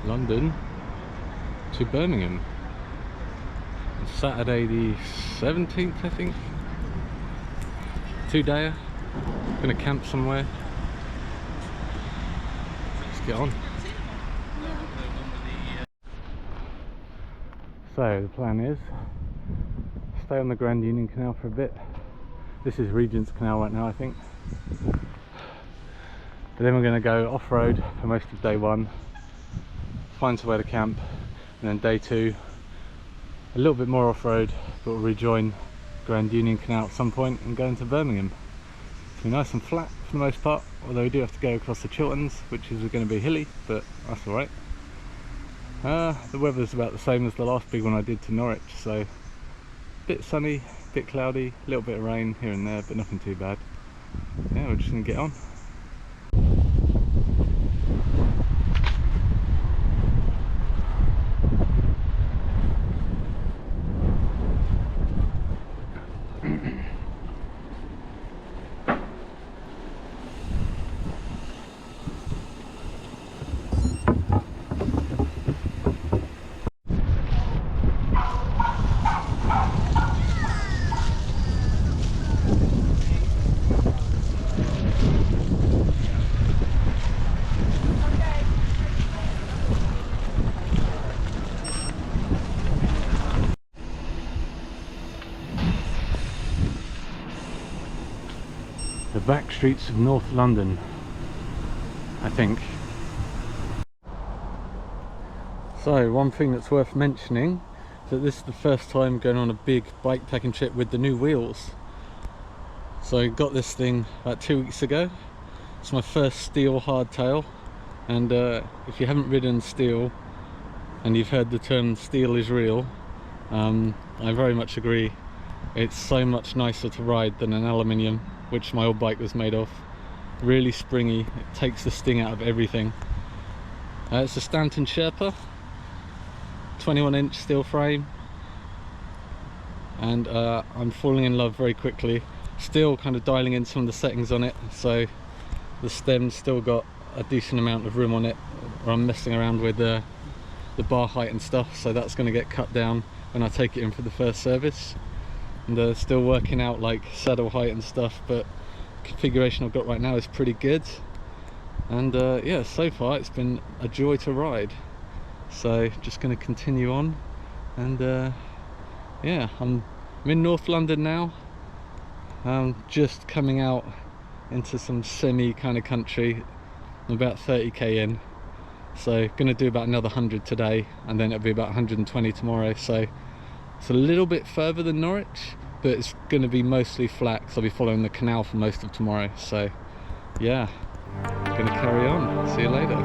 London to Birmingham. Saturday the 17th, I think. 2-dayer. Gonna camp somewhere. Let's get on. So the plan is stay on the Grand Union Canal for a bit. This is Regent's Canal right now, I think. But then we're going to go off-road for most of day one, find somewhere to camp, and then day two a little bit more off-road, but we'll rejoin Grand Union Canal at some point and go into Birmingham. It'll be nice and flat for the most part, although we do have to go across the Chilterns, which is going to be hilly, but that's alright. The weather's about the same as the last big one I did to Norwich, so a bit sunny, a bit cloudy, a little bit of rain here and there, but nothing too bad. Yeah, we're just going to get on. The back streets of North London, I think. So one thing that's worth mentioning is that this is the first time going on a big bike packing trip with the new wheels. So I got this thing about 2 weeks ago. It's my first steel hardtail, and if you haven't ridden steel and you've heard the term steel is real, I very much agree. It's so much nicer to ride than an aluminium, which my old bike was made of. Really springy, it takes the sting out of everything. It's a Stanton Sherpa, 21-inch steel frame, and I'm falling in love very quickly. Still kind of dialing in some of the settings on it, so the stem's still got a decent amount of room on it, or I'm messing around with the bar height and stuff, so that's going to get cut down when I take it in for the first service. And still working out like saddle height and stuff, but configuration I've got right now is pretty good. And yeah, so far it's been a joy to ride, so just going to continue on. And yeah, I'm in North London now. I'm just coming out into some semi kind of country. I'm about 30k in, so going to do about another 100 today, and then it'll be about 120 tomorrow. So it's a little bit further than Norwich, but it's going to be mostly flat because I'll be following the canal for most of tomorrow. So yeah, going to carry on. See you later.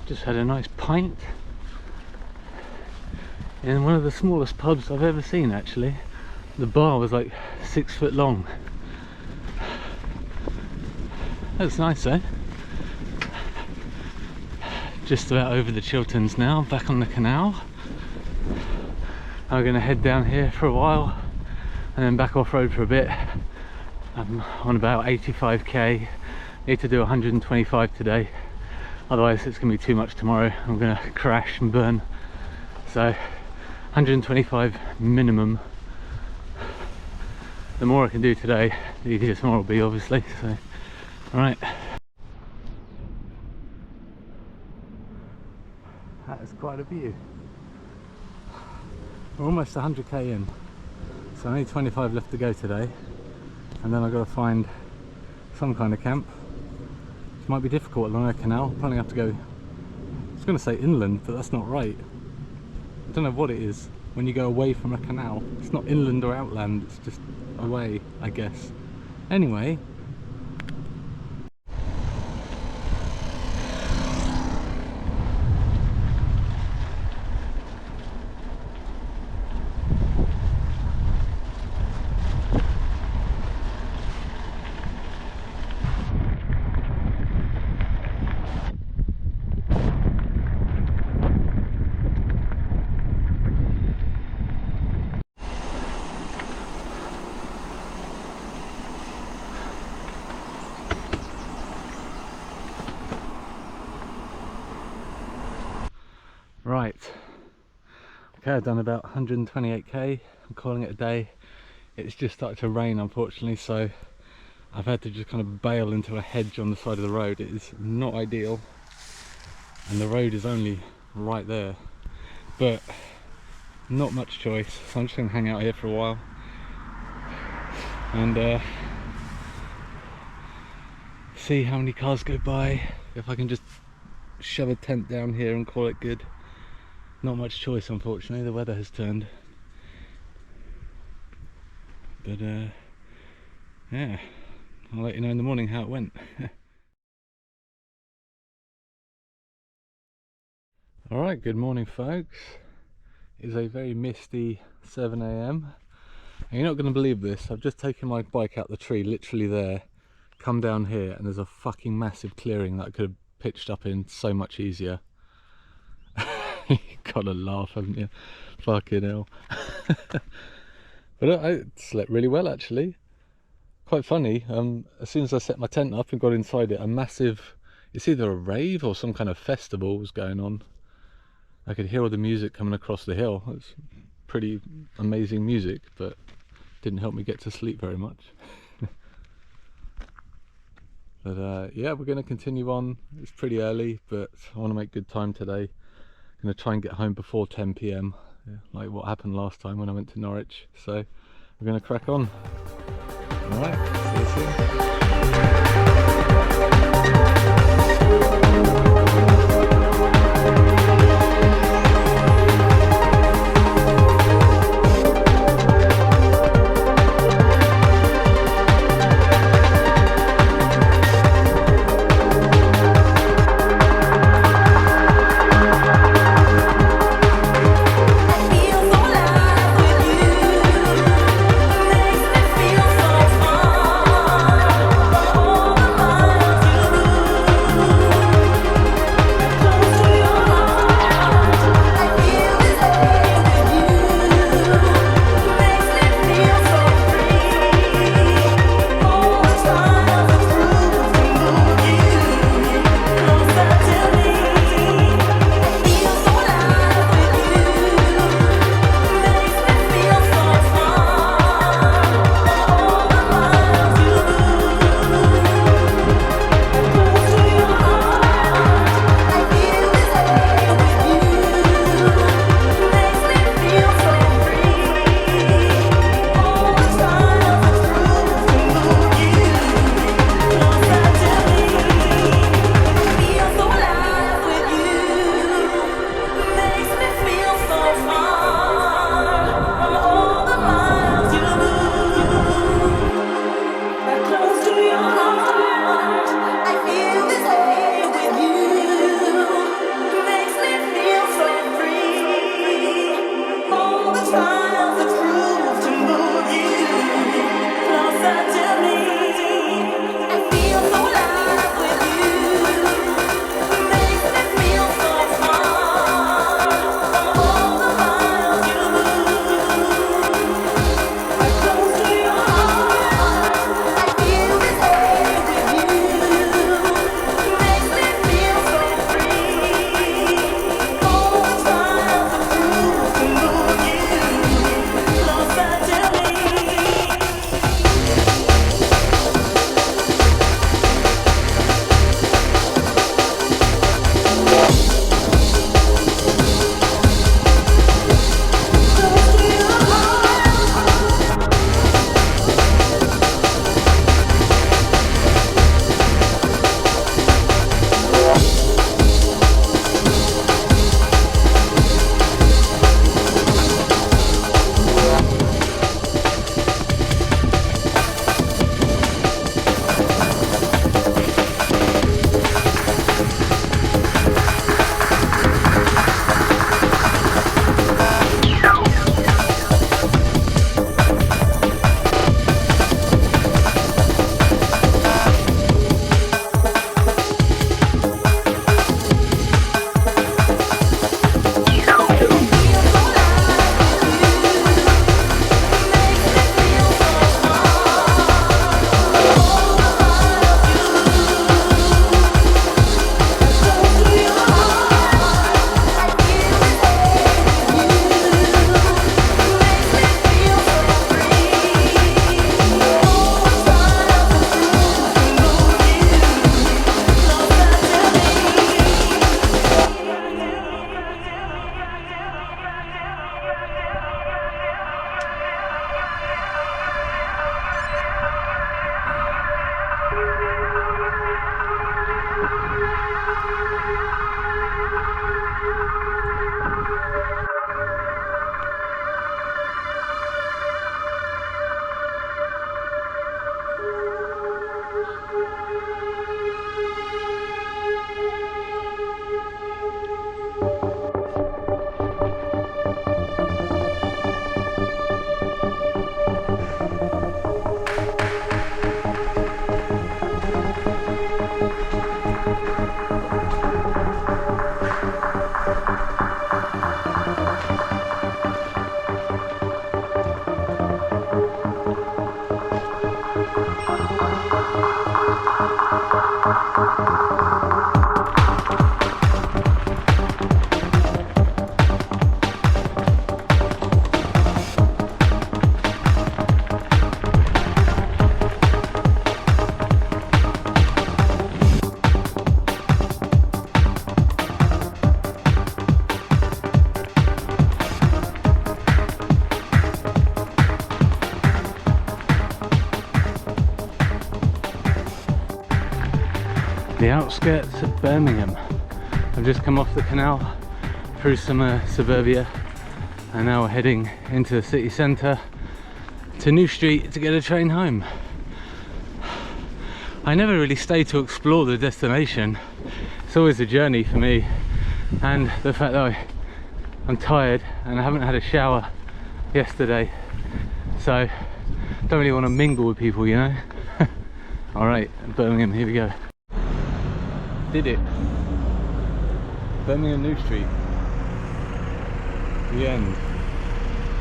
Just had a nice pint in one of the smallest pubs I've ever seen actually. The bar was like 6 foot long. That's nice, eh? Just about over the Chilterns now, back on the canal. I'm going to head down here for a while and then back off road for a bit. I'm on about 85k, need to do 125 today, otherwise it's going to be too much tomorrow. I'm going to crash and burn, so 125 minimum. The more I can do today, the easier tomorrow will be, obviously. So, alright. That is quite a view. We're almost 100k in, so only 25 left to go today, and then I've got to find some kind of camp. It might be difficult along a canal. Probably have to go, I was going to say inland, but that's not right. I don't know what it is when you go away from a canal. It's not inland or outland, it's just away, I guess. Anyway, right, okay, I've done about 128k. I'm calling it a day. It's just started to rain, unfortunately, so I've had to just kind of bail into a hedge on the side of the road. It is not ideal, and the road is only right there, but not much choice, so I'm just going to hang out here for a while and see how many cars go by, if I can just shove a tent down here and call it good. Not much choice, unfortunately. The weather has turned, but yeah, I'll let you know in the morning how it went. Alright, good morning folks. It is a very misty 7 AM, and you're not going to believe this. I've just taken my bike out the tree, literally there, come down here, and there's a fucking massive clearing that I could have pitched up in so much easier. You gotta laugh, haven't you? Fucking hell. But I slept really well actually. Quite funny, as soon as I set my tent up and got inside it, a massive, it's either a rave or some kind of festival was going on. I could hear all the music coming across the hill. It's pretty amazing music, but didn't help me get to sleep very much. But yeah, we're going to continue on. It's pretty early, but I want to make good time today. I'm going to try and get home before 10 PM, like what happened last time when I went to Norwich. So we're going to crack on. Alright, see you soon. The outskirts of Birmingham. I've just come off the canal through some suburbia, and now we're heading into the city centre to New Street to get a train home. I never really stay to explore the destination. It's always a journey for me, and the fact that I'm tired and I haven't had a shower yesterday, so don't really want to mingle with people, you know. Alright, Birmingham, here we go. Did it. Birmingham New Street. The end.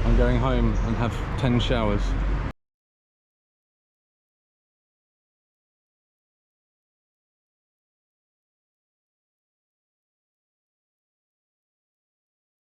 I'm going home and have 10 showers.